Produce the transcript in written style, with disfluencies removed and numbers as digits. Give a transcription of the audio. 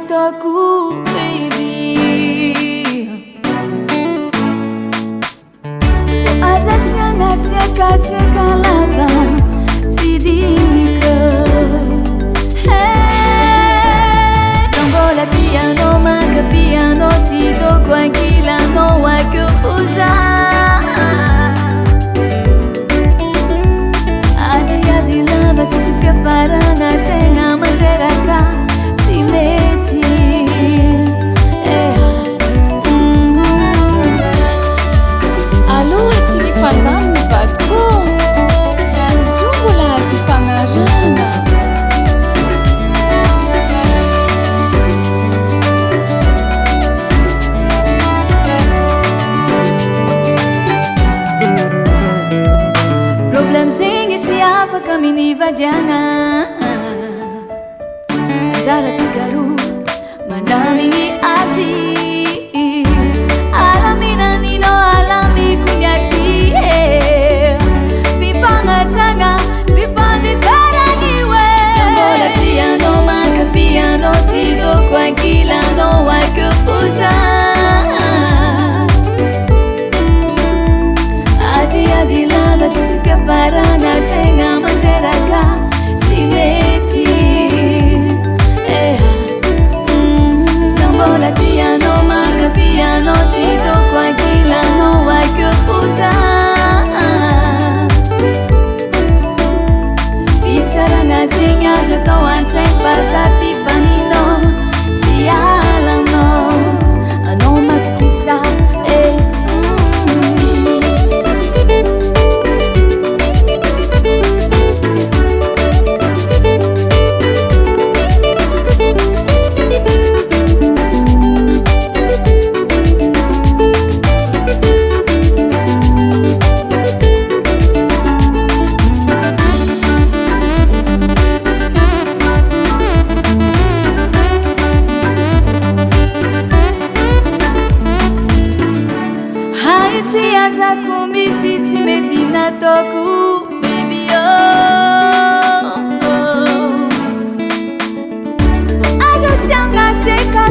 ataku, baby. Aza sianga siaka lava sidika. Sambola piano maka piano tito tranquila no hay que usar. Adi lava tisi pia farana tenga manrera ka si meti. Aloha tsy ny fanahy ny vadiko, izy io mbola azo ifanarahana. Problème zegny tsy afaka minivadiana, anjara tsigaroa manamigny azy. Alaminanino alamiko nyaty Pipangatanga, pipandifarani we. Sambola piano, maka piano tito tranquila no hay que usar. Adi lava tisi pia farana tenga manrera ka si meti. Sambola piano, maka piano tito tranquila no hay que usar. Pisarana zinhas então antes passar tipanino si alano ano matisa. Aza kumisi tsy mety nataoko, baby oh. Aza sianga seka